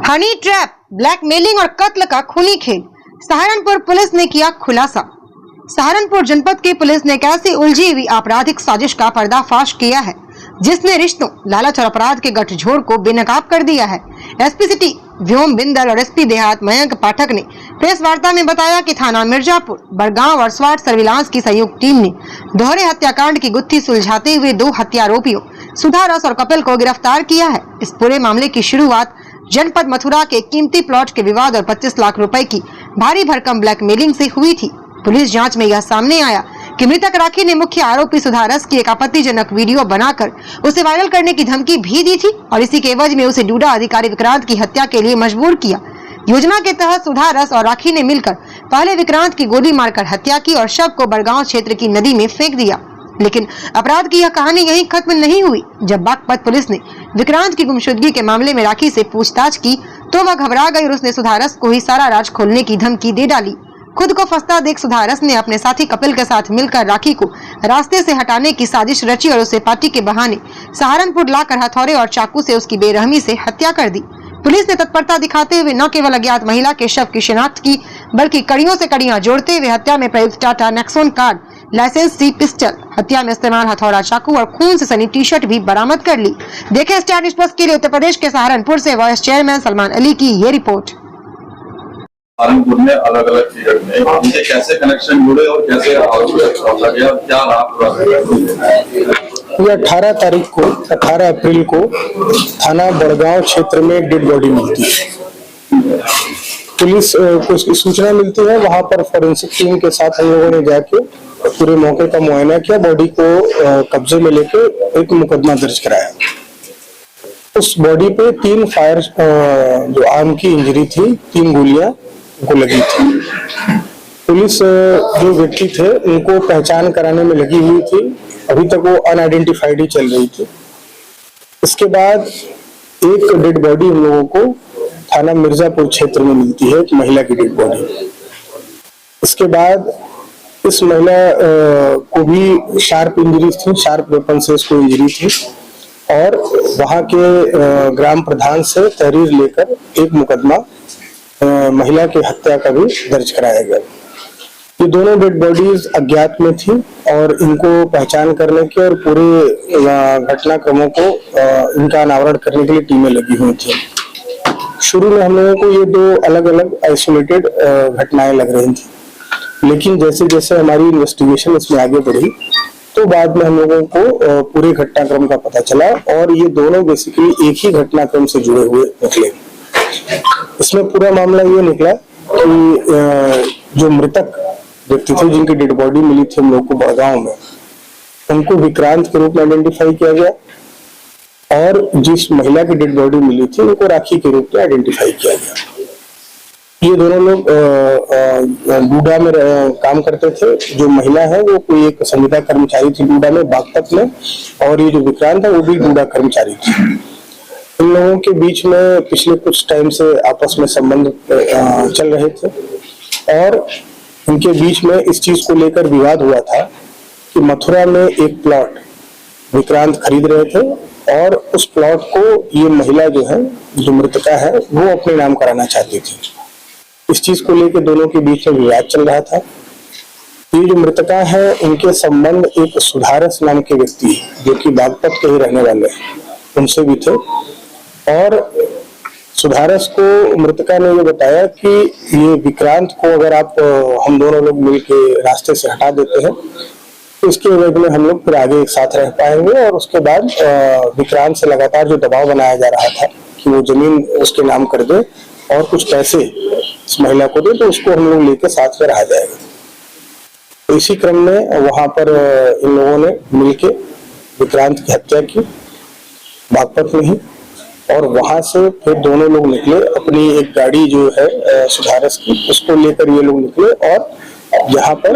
Honey trap, blackmailing और कत्ल का खूनी खेल। सहारनपुर पुलिस ने किया खुलासा। सहारनपुर जनपद की पुलिस ने एक ऐसी उलझी हुई आपराधिक साजिश का पर्दाफाश किया है जिसने रिश्तों, लालच और अपराध के गठजोड़ को बेनकाब कर दिया है। एसपी सिटी व्योम बिंदल और एसपी देहात मयंक पाठक ने प्रेस वार्ता में बताया कि थाना मिर्जापुर, बड़गांव और स्वाट सर्विलांस की संयुक्त टीम ने दोहरे हत्याकांड की गुत्थी सुलझाते हुए 2 हत्या आरोपियों सुधा रस और कपिल को गिरफ्तार किया है। इस पूरे मामले की शुरुआत जनपद मथुरा के कीमती प्लॉट के विवाद और 25 लाख रुपए की भारी भरकम ब्लैकमेलिंग से हुई थी। पुलिस जांच में यह सामने आया कि मृतक राखी ने मुख्य आरोपी सुधा रस की एक आपत्तिजनक वीडियो बनाकर उसे वायरल करने की धमकी भी दी थी और इसी के एवज में उसे डूडा अधिकारी विक्रांत की हत्या के लिए मजबूर किया। योजना के तहत सुधा रस और राखी ने मिलकर पहले विक्रांत की गोली मारकर हत्या की और शव को बड़गांव क्षेत्र की नदी में फेंक दिया। लेकिन अपराध की यह कहानी यहीं खत्म नहीं हुई। जब बागपत पुलिस ने विक्रांत की गुमशुदगी के मामले में राखी से पूछताछ की तो वह घबरा गई और उसने सुधा रस को ही सारा राज खोलने की धमकी दे डाली। खुद को फंसता देख सुधा रस ने अपने साथी कपिल के साथ मिलकर राखी को रास्ते से हटाने की साजिश रची और उसे पार्टी के बहाने सहारनपुर लाकर हथौड़े और चाकू से उसकी बेरहमी से हत्या कर दी। पुलिस ने तत्परता दिखाते हुए न केवल अज्ञात महिला के शव की शिनाख्त की बल्कि कड़ियों से कड़ियां जोड़ते हुए हत्या में प्रयुक्त टाटा नेक्सॉन कार्ड, लाइसेंस सी पिस्टल, हत्या में इस्तेमाल हथौड़ा, चाकू और खून से सनी टी शर्ट भी बरामद कर ली। देखें स्टार न्यूज़ प्लस के लिए उत्तर प्रदेश के सहारनपुर से वाइस चेयरमैन सलमान अली की ये रिपोर्ट। सहारनपुर में अलग अलग पीरियड में उनके कैसे कनेक्शन जुड़े और कैसे क्या ये 18 तारीख को 18 अप्रैल को थाना बड़गांव क्षेत्र में डेड बॉडी मिलती है। पुलिस को इसकी सूचना मिलती है। वहां पर फोरेंसिक टीम के साथ हम लोगों ने जाके पूरे मौके का मुआयना किया, बॉडी को कब्जे में लेके एक मुकदमा दर्ज कराया। उस बॉडी पे 3 फायर जो आर्म की इंजरी थी, 3 गोलियां उनको लगी थी। पुलिस जो व्यक्ति थे उनको पहचान कराने में लगी हुई थी। अभी तक वो अनआइडेंटिफाइड ही चल रही थी। इसके बाद एक डेड बॉडी हम लोगों को थाना मिर्जापुर क्षेत्र में मिलती है, एक महिला की डेड बॉडी। इसके बाद इस महिला को भी शार्प इंजरी थी, शार्प वेपन से इसको इंजरी थी और वहां के ग्राम प्रधान से तहरीर लेकर एक मुकदमा महिला की हत्या का भी दर्ज कराया गया। ये दोनों डेड बॉडीज अज्ञात में थी और इनको पहचान करने के और पूरे घटनाक्रमों को इनका अनावरण करने के लिए टीमें लगी हुई थी। शुरू में हम लोगों को ये 2 अलग अलग आइसोलेटेड घटनाएं लग रही थी, लेकिन जैसे जैसे हमारी इन्वेस्टिगेशन इसमें आगे बढ़ी तो बाद में हम लोगों को पूरे घटनाक्रम का पता चला और ये दोनों बेसिकली एक ही घटनाक्रम से जुड़े हुए निकले। इसमें पूरा मामला ये निकला कि जो मृतक व्यक्ति थे जिनकी डेड बॉडी मिली थी हम लोग को बड़गांव में, उनको विक्रांत के रूप में आइडेंटिफाई किया गया और जिस महिला की डेड बॉडी मिली थी उनको राखी के रूप में आइडेंटिफाई किया गया। ये दोनों लोग डूडा में काम करते थे। जो महिला है वो कोई एक संविदा कर्मचारी थी डूडा में, बागपत में, और ये जो विक्रांत है वो भी डूडा कर्मचारी थी। इन लोगों के बीच में पिछले कुछ टाइम से आपस में संबंध चल रहे थे और इनके बीच में इस चीज को लेकर विवाद हुआ था कि मथुरा में एक प्लॉट विक्रांत खरीद रहे थे और उस प्लॉट को ये महिला जो है, जो मृतका है, वो अपने नाम कराना चाहती थी। इस चीज को लेकर दोनों के बीच में विवाद चल रहा था। ये जो मृतका है उनके संबंध एक सुधा रस नाम के व्यक्ति जो कि बागपत के ही रहने वाले हैं उनसे भी थे और सुधा रस को मृतका ने ये बताया कि ये विक्रांत को अगर आप हम दोनों लोग मिलके रास्ते से हटा देते हैं तो इसके एवज में हम लोग फिर आगे एक साथ रह पाएंगे। और उसके बाद विक्रांत से लगातार जो दबाव बनाया जा रहा था कि वो जमीन उसके नाम कर दे और कुछ पैसे इस महिला को दे तो उसको हम लोग लेके साथ में रहा जाएगा। तो इसी क्रम में वहां पर इन लोगों ने मिलके विक्रांत की हत्या की बागपत में ही और वहां से फिर दोनों लोग निकले। अपनी एक गाड़ी जो है सुधा रस की, उसको लेकर ये लोग निकले और यहाँ पर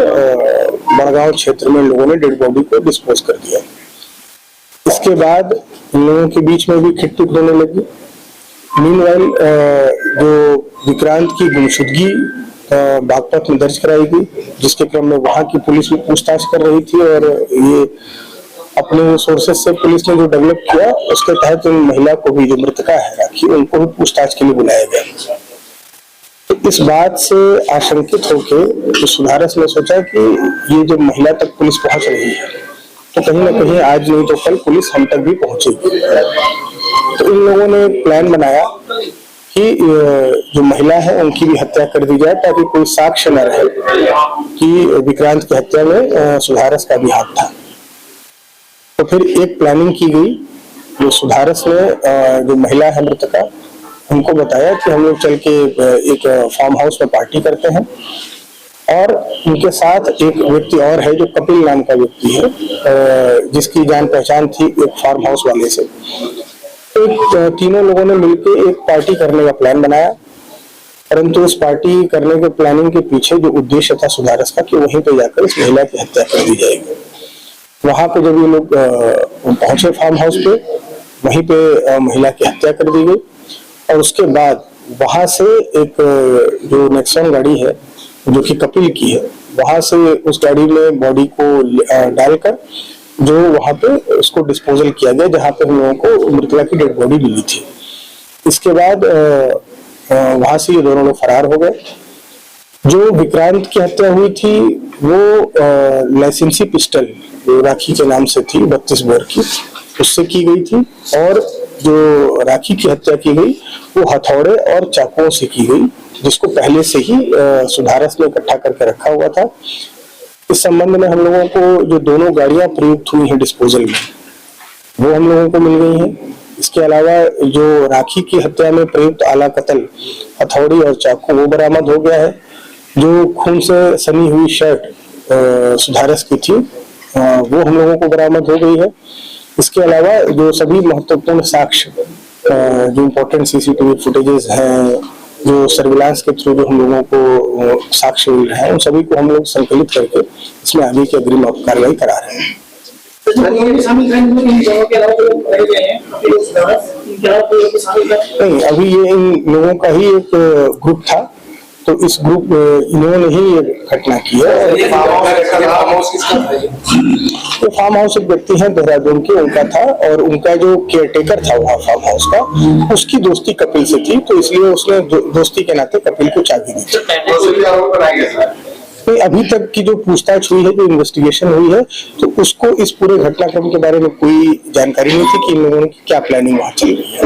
बड़गांव क्षेत्र में लोगों ने डेड बॉडी को डिस्पोज कर दिया। इसके बाद इन लोगों के बीच में भी खिटपिट होने लगी। मीनवाइल जो विक्रांत की गुमशुदगी बागपत में दर्ज कराई गई, जिसके क्रम में वहां की पुलिस भी पूछताछ कर रही थी और ये अपने सोर्सेस से पुलिस ने जो डेवलप किया उसके तहत उन महिला को भी, जो मृतका है राखी, उनको भी पूछताछ के लिए बुलाया गया। तो इस बात से आशंकित होकर तो सुधारस ने सोचा कि ये जो महिला तक पुलिस पहुंच रही है तो कहीं ना कहीं आज नहीं तो कल पुलिस हम तक भी पहुंचेगी। तो इन लोगों ने एक प्लान बनाया कि जो महिला है उनकी भी हत्या कर दी जाए ताकि कोई साक्ष्य न रहे कि विक्रांत की हत्या में सुधारस का भी हाथ था। तो फिर एक प्लानिंग की गई। जो सुधारस ने जो महिला है मृतका, उनको बताया कि हम लोग चल के एक फार्म हाउस में पार्टी करते हैं, और उनके साथ एक व्यक्ति और है जो कपिल नाम का व्यक्ति है, जिसकी जान पहचान थी एक फार्म हाउस वाले से। तीनों लोगों ने मिलकर एक पार्टी करने का प्लान बनाया, परंतु उस पार्टी करने के प्लानिंग के पीछे जो उद्देश्य था सुधारस का कि वहीं पे जाकर इस महिला की हत्या कर दी जाएगी। वहां पे जब ये लोग पहुंचे फार्म हाउस पे, वहीं पे महिला की हत्या कर दी गई, और उसके बाद वहां से एक जो नेक्सॉन गाड़ी है जो कि कपिल की है, वहां से उस गाड़ी में बॉडी को डालकर जो वहां पे उसको डिस्पोजल किया गया जहां पे हम लोगों को मृतका की डेड बॉडी मिली थी। इसके बाद वहां से ये दोनों लोग फरार हो गए। जो विक्रांत की हत्या हुई थी वो लाइसेंसी पिस्टल जो राखी के नाम से थी 32 बोर की, उससे की गई थी, और जो राखी की हत्या की गई वो हथौड़े और चाकुओं से की गई, जिसको पहले से ही सुधारस ने इकट्ठा करके रखा हुआ था। इस संबंध में हम लोगों को जो दोनों गाड़ियां प्रयुक्त हुई हैं डिस्पोजल में, वो हम लोगों को मिल गई हैं। इसके अलावा जो राखी की हत्या में प्रयुक्त आला कतल, हथौड़ी और चाकू, वो बरामद हो गया है। जो खून से सनी हुई शर्ट सुधारस की थी वो हम लोगों को बरामद हो गई है। इसके अलावा जो सभी महत्वपूर्ण साक्ष्य, जो इम्पोर्टेंट सीसीटीवी फुटेजेस हैं, जो सर्विलांस के थ्रू जो हम लोगों को साक्ष्य मिल रहे हैं, उन सभी को हम लोग संकलित करके इसमें आगे की अग्रिम कार्रवाई करा रहे हैं। नहीं, अभी ये इन लोगों का ही एक ग्रुप था, तो इस ग्रुप इन्होंने ही ये घटना की है। ये फार्म हाउस एक व्यक्ति है देहरादून के, उनका था, और उनका जो केयरटेकर था वहाँ फार्म हाउस का, उसकी दोस्ती कपिल से थी, तो इसलिए उसने दोस्ती के नाते कपिल को चाबी दी थी। अभी तक की जो पूछताछ हुई है, जो इन्वेस्टिगेशन हुई है, तो उसको इस पूरे घटनाक्रम के बारे में कोई जानकारी नहीं थी कि इन लोगों की क्या प्लानिंग वहाँ चल रही है।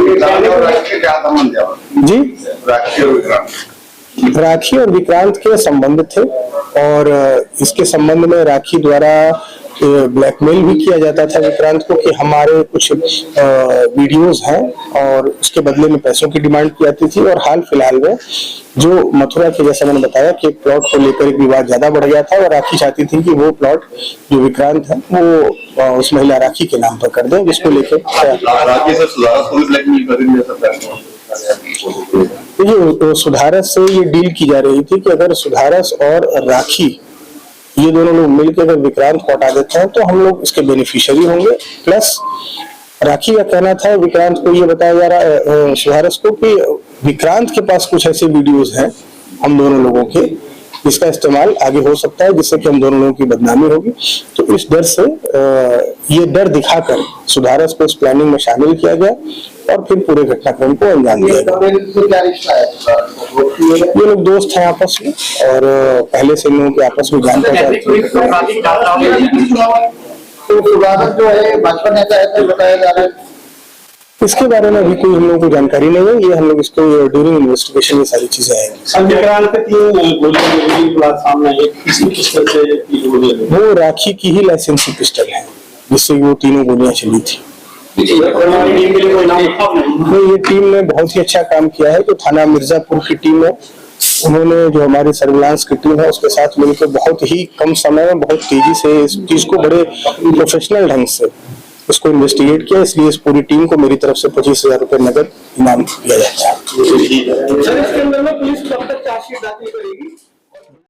जी, राखी और विक्रांत के संबंध थे, और इसके संबंध में राखी द्वारा ब्लैकमेल भी किया जाता था विक्रांत को कि हमारे कुछ वीडियोस हैं, और उसके बदले में पैसों की डिमांड की जाती थी। और हाल फिलहाल में जो मथुरा के, जैसा मैंने बताया कि एक प्लॉट को लेकर एक विवाद ज्यादा बढ़ गया था, और राखी चाहती थी कि वो प्लॉट जो विक्रांत है वो उस महिला राखी के नाम पर कर दे, जिसको लेकर ये सुधारस से ये डील की जा रही थी कि अगर सुधारस और राखी ये दोनों लोग मिलकर अगर विक्रांत को हटा देते हैं तो हम लोग इसके बेनिफिशियरी होंगे। प्लस राखी का कहना था, विक्रांत को ये बताया जा रहा है सुधारस को कि विक्रांत के पास कुछ ऐसे वीडियोस हैं हम दोनों लोगों के, जिसका इस्तेमाल आगे हो सकता है, जिससे कि हम दोनों लोगों की बदनामी होगी। तो इस डर से ये डर दिखाकर सुधारस को इस प्लानिंग में शामिल किया गया, और फिर पूरे घटनाक्रम को अंजाम दिया गया। ये लोग दोस्त हैं आपस में, और पहले से इन लोगों के आपस में जान पहचान थी। जो है भाजपा नेता है तो बताया जा रहा है, इसके बारे में अभी कोई हम लोगों को जानकारी नहीं है। ये हम लोग इसको ड्यूरिंग इन्वेस्टिगेशन ये सारी चीजें आएंगी। वो राखी की ही लाइसेंसी पिस्टल है जिससे वो तीनों गोलियां चली थी। ये टीम ने बहुत ही अच्छा काम किया है। जो थाना मिर्जापुर की टीम है, उन्होंने जो हमारी सर्विलांस की टीम है उसके साथ मिलकर बहुत ही कम समय में बहुत तेजी से इस चीज को बड़े प्रोफेशनल ढंग से इसको इन्वेस्टिगेट किया। इसलिए इस पूरी टीम को मेरी तरफ से 25,000 रुपए नगद इनाम दिया जाता है। सर, इसके अंदर में पुलिस कब तक चार्जशीट दाखिल करेगी?